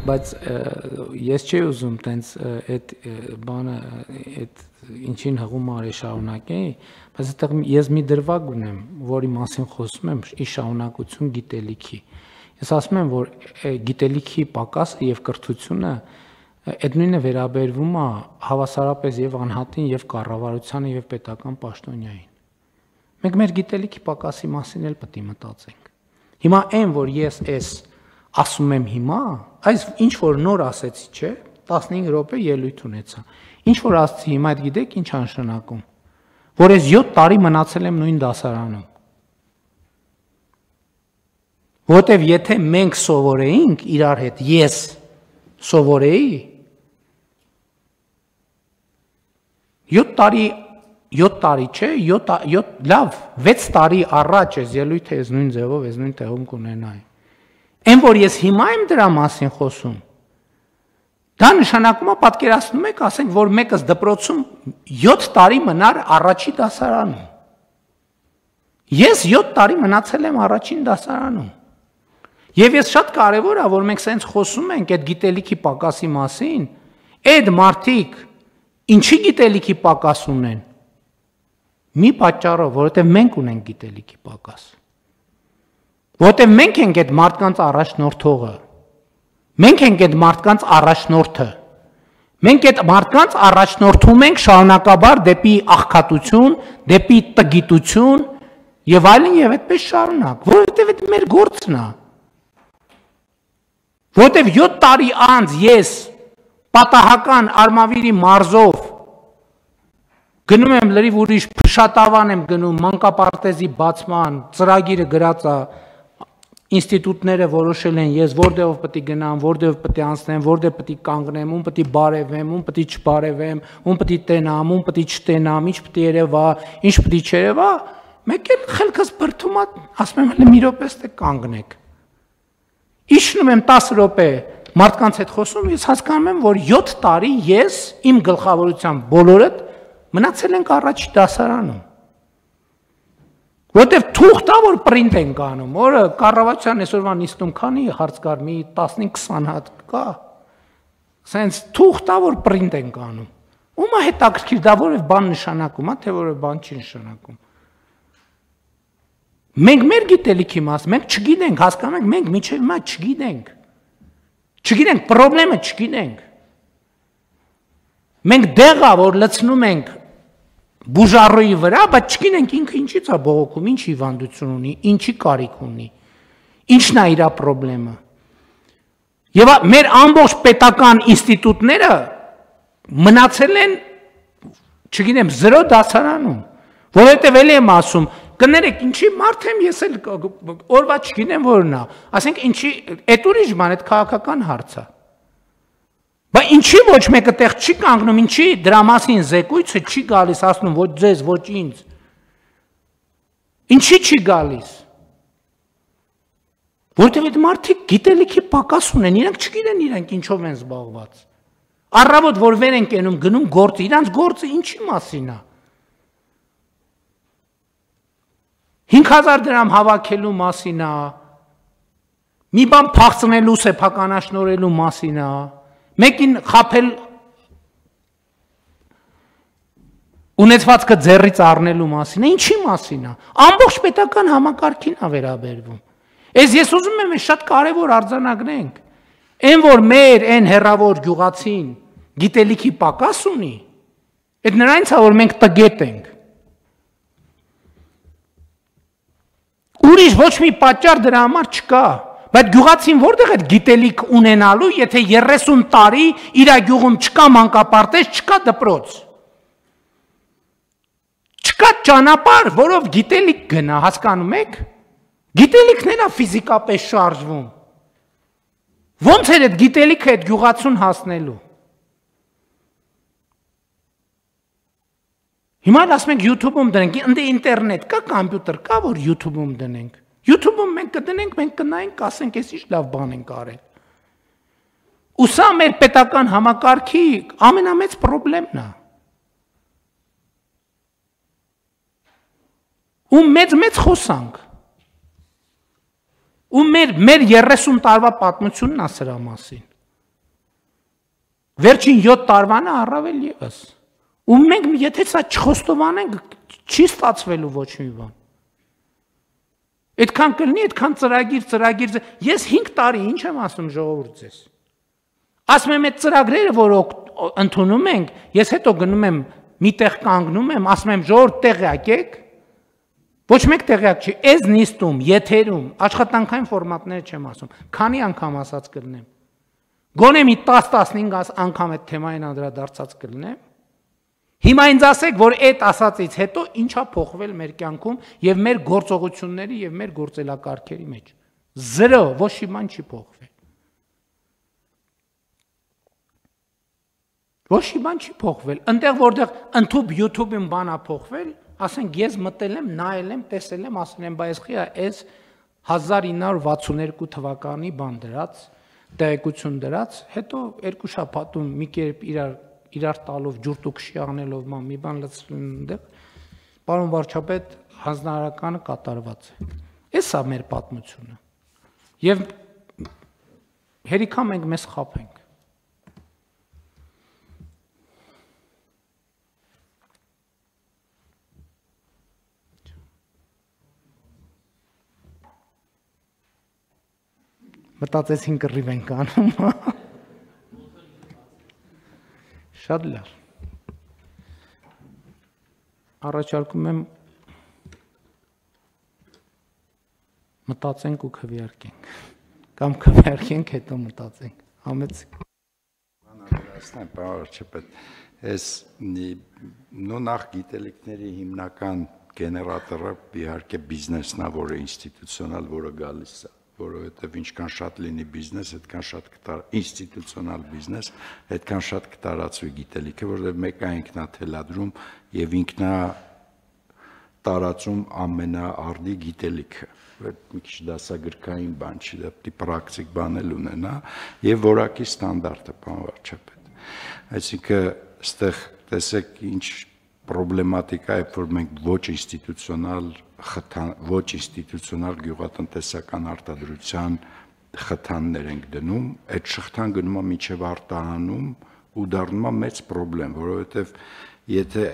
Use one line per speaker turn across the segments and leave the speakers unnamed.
բայց ես չի ուզում տենց այդ բանը այդ ինչին հղում արի շարունակեի, բայց այդտեղ ես մի դրվագ ունեմ, որի մասին խոսում եմ, ի շարունակություն գիտելիքի։ Ես ասում եմ, որ գիտելիքի պակասը եւ կրթությունը այդ նույնը վերաբերվում է հավասարապես եւ անհատին եւ կառավարությանը եւ պետական պաշտոնյային։ Մենք մեր գիտելիքի պակասի մասին էլ պետք է մտածենք։ Հիմա այն, որ ես ասում եմ հիմա, այս ինչ որ նոր ասեցի, չէ, 15 րոպե ելույթ ունեցա։ Ինչ որ ասացի հիմա, այդ գիտեք ինչ անշանակում, որ ես 7 տարի մնացել եմ նույն դասարանում։ Որտեվ եթե մենք սովորեինք իրար հետ, ես սովորեի 7 տարի չէ, 7 լավ, 6 տարի առաջ ես ելույթը ես նույն ձևով, ես նույն տեղում կունենայի։ Այն որ ես հիմա եմ դրա մասին խոսում, դա նշանակում է պատկերացնում եք, ասենք, որ մեկս դպրոցում 7 տարի մնար առաջի դասարանում։ Ես 7 տարի մնացել եմ առաջին դասարանում։ Եվ ես շատ կարևոր է, որ մենք սենց խոսում ենք այդ գիտելիքի պակասի մասին, այդ մարդիկ ինչի գիտելիքի պակաս ունեն։ Մի պատճառով, որովհետև մենք ունենք գիտելիքի պակաս։ Որտեղ մենք ենք այդ մարդկանց առաջնորդողը, մենք ենք այդ մարդկանց առաջնորդը, մենք այդ մարդկանց առաջնորդում ենք շարունակաբար դեպի աղքատություն, դեպի տգիտություն եւ այլն եւ այդպես շարունակ, որովհետեւ այդ մեր գործն է։ Որովհետեւ 7 տարի անց ես պատահական Արմավիրի մարզով գնում եմ լրիվ ուրիշ փշատավան եմ գնում մանկապարտեզի բացման, ծրագիրը գրած է ինստիտուտները որոշել են ես որտեղով պետք է գնամ, որտեղով պետք է անցնեմ, որտեղ պետք է կանգնեմ, ում պետք է բարևեմ, ում պետք է չբարևեմ, ում պետք է տենամ, ում պետք է չտենամ, ինչ պետք է երևա, ինչ պետք է չերևա, մեկ էլ խելքս բրդում է, ասում եմ հələ մի րոպե ստե կանգնեք։ Իջնում եմ 10 րոպե մարդկանց հետ խոսում, ես հասկանում եմ, որ 7 տարի ես իմ գլխավորությամբ բոլորդ մնացել ենք առաջի դասարանում։ Որտեվ թուղթ է, որ պրինտ ենք անում, որը կառավարության այսօրվա նիստում քանի հարց կար, մի 15-20 հատ կա, սենց թուղթ է, որ պրինտ ենք անում։ Ումա հետաքրքիր դա որև բան նշանակում, թե որև բան չի նշանակում։ Մենք մեր գիտելիքի մաս, մենք չգիտենք, հասկանում ենք, մենք մինչև հիմա չգիտենք։ Չգիտենք, պրոբլեմը չգիտենք։ Մենք դեղա, որ լցնում ենք բուժարոյի վրա, բայց չգիտենք ինքը ինչից է բողոքում, ինչ հիվանդություն ունի, ինչի կարիք ունի, ինչն է իր պրոբլեմը։ Եվ մեր ամբողջ պետական ինստիտուտները մնացել են, չգիտեմ, 0 դասարանում, որովհետև էլի եմ ասում, կներեք, ինչի մարդ եմ ես էլ օրվա չգիտեմ որն է, ասենք ինչի, այդ ուրիշ բան, այդ քաղաքական հարց է։ Բայց ինչի ոչ մեկը տեղ չի կանգնում, ինչի դրա մասին զեկույցը չի գալիս, ասում ոչ ձեզ, ոչ ինձ։ Ինչի չի գալիս։ Որտեղ այդ մարդիկ գիտելիքի պակաս ունեն, իրանք չգիտեն իրանք ինչով են զբաղված։ Առավոտ որ վեր են կենում, գնում գործը, իրանք գործը ինչի մասին է։ 5000 դրամ հավաքելու մասին է, մի բան փախցնելու, սեփականաշնորհելու մասին է, մեկին խաբել ունեցվածքը ձեռից առնելու մասին է, ինչի մասին է, ամբողջ պետական համակարգին է վերաբերվում։ Ես ուզում եմ շատ կարևոր արձանագրենք, այն որ մեր այն հեռավոր գյուղացին գիտելիքի պակաս ունի, այդ նրանից է որ մենք տգետ ենք։ Ուրիշ ոչ մի պատճառ դրա համար չկա, բայց գյուղացին որտեղ է գիտելիք ունենալու, եթե 30 տարի իր գյուղում չկա մանկապարտեզ, չկա դպրոց։ Չկա ճանապարհ, որով գիտելիք գնա, հասկանում եք։ Գիտելիքն է ֆիզիկապես շարժվում։ Ոնց է այդ գիտելիքը այդ գյուղացուն հասնելու։ Հիմա ասում ենք YouTube-ում դնենք, ընդ ինտերնետ կա, կոմպյուտեր կա, որ YouTube-ում դնենք։ YouTube-ում մենք կդնենք, մենք կնայենք, ասենք, այս ինչ լավ բան ենք արել։ Ու սա մեր պետական համակարգի ամենամեծ խնդիրն է։ Ու մեծ խոսանք։ Ու մեր 30 տարվա պատմությունն է սրա մասին։ Վերջին 7 տարվան է առավել եւս։ Ու մենք եթե սա չխոստովանենք, չի ստացվելու ոչ մի բան։ Այդքան կլինի, այդքան ծրագիր, ես 5 տարի ինչ եմ ասում ժողովուրդ ձեզ։ Ասում եմ այդ ծրագրերը, որ ընդունում ենք, ես հետո գնում եմ միտեղ կանգնում եմ, ասում եմ ժողովուրդ տեղյակ եք։ Ոչ մեկ տեղյակ չի, այս նիստում, եթերում, աշխատանքային ֆորմատները չեմ ասում, քանի անգամ ասած կլինեմ։ Գոնե մի 10-15 անգամ այդ թեմային անդրադարձած կլինեմ։ Հիմա ինձ ասեք, որ այդ ասածից հետո ինչա փոխվել մեր կյանքում եւ մեր գործողությունների եւ մեր գործելակարգերի մեջ։ 0, ոչ մի բան չի փոխվել։ Ոչ մի բան չի փոխվել։ Այնտեղ որտեղ ընդհանուր YouTube-ին բան է փոխվել, ասենք ես մտել եմ, նայել եմ, տեսել եմ, ասել եմ, բայց խի այս 1962 թվականի բան դրած, տեղեկություն դրած, հետո երկու շաբաթում մի կերպ իրար տալով ջուրտուքշի անելով մի բան լցրին այնտեղ, պարոն վարչապետ, հանձնարարականը կատարված է։ Էս է մեր պատմությունը։ Եվ հերիքա մենք մեզ խաբենք։ Մտածեցին կռիվ ենք անում։ Շատ լավ։ Առաջարկում եմ մտածենք ու քվեարկենք։ Կամ քվեարկենք, հետո մտածենք։ Համեցեք։
Անհրաժեշտ է, վարչապետ, այս նախ գիտելիքների հիմնական գեներատորը իհարկե բիզնեսն է, որը ինստիտուցիոնալ, որը գալիս է, որովհետև ինչքան շատ լինի բիզնես, այդքան շատ ինստիտուցիոնալ բիզնես, այդքան շատ կտարածվի գիտելիքը, որովհետև մեկը ինքնա թելադրում եւ ինքնա տարածում ամենաառդի գիտելիքը, մի քիչ դասագրքային բան չի, դա պիտի պրակտիկ բան էլ ունենա եւ որակի ստանդարտը, պարոն վարչապետ։ Այսինքն, այստեղ տեսեք ինչ պրոբլեմատիկա է, որ մենք ոչ ինստիտուցիոնալ գյուղատնտեսական արտադրության խթաններ ենք դնում, այդ շղթան գնում է մինչև արտահանում ու դառնում է մեծ պրոբլեմ, որովհետև եթե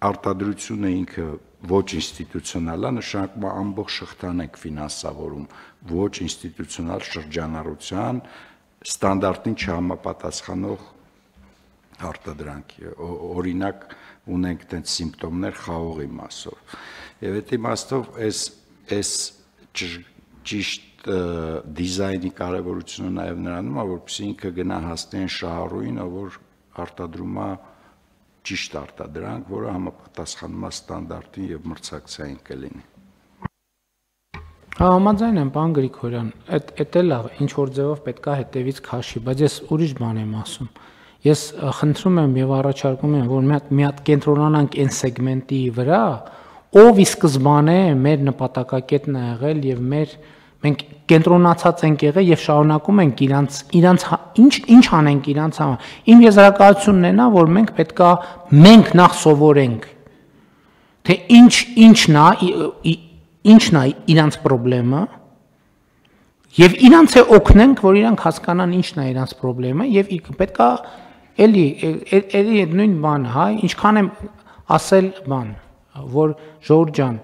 արտադրությունը ինքը ոչ ինստիտուցիոնալ է, նշանակում է ամբողջ շղթան ենք ֆինանսավորում, ոչ ինստիտուցիոնալ շրջանառության ստանդարտին չհամապատասխանող արտադրանքի, օրինակ ունենք տենց սիմպտոմներ խաղողի մասով։ Եվ այդ իմաստով այս ճիշտ դիզայնի կարևորությունը նաև նրանում է, որպեսզի ինքը գնա հասնի այն շահառուին, որ արտադրում է ճիշտ արտադրանք, որը համապատասխանում է ստանդարտին եւ մրցակցային կլինի։
Համաձայն եմ, պարոն Գրիգորյան, այդ էլ ինչ որ ձևով պետք է հետևից քաշի, բայց ես ուրիշ բան եմ ասում։ Ես խնդրում եմ եւ առաջարկում եմ, որ մի հատ կենտրոնանանք այն սեգմենտի վրա, ով ի սկզբանե մեր նպատակակետն է եղել եւ մենք կենտրոնացած ենք եղել եւ շարունակում ենք իրանց ինչ անենք իրանց համար։ Իմ եզրակացությունն է նա, որ մենք պետքա մենք նախ սովորենք, թե ինչն է իրանց խնդրեմը եւ իրանց է օգնենք, որ իրանք հասկանան ինչն է իրանց խնդրեմը եւ պետքա էլի նույն բանը, հա, ինչքան եմ ասել բան, որ ժողովուրդ ջան,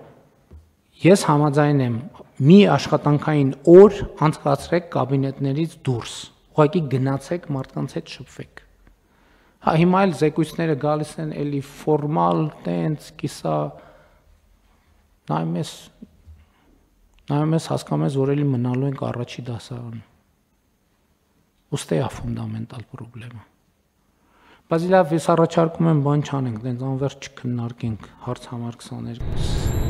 ես համաձայն եմ մի աշխատանքային օր անցկացրեք կաբինետներից դուրս, ուղղակի գնացեք մարդկանց հետ շփվեք։ Հա հիմա էլ զեկույցները գալիս են էլի ֆորմալ, տենց, կիսա նայում ես հասկանում ես, որ էլի մնալու ենք առաջի դասարանում։ Ոստե է ֆունդամենտալ խնդրեմը։ Բայց լավ, ես առաջարկում եմ բան չանենք, տենց անվերջ չքննարկենք հարց համար 22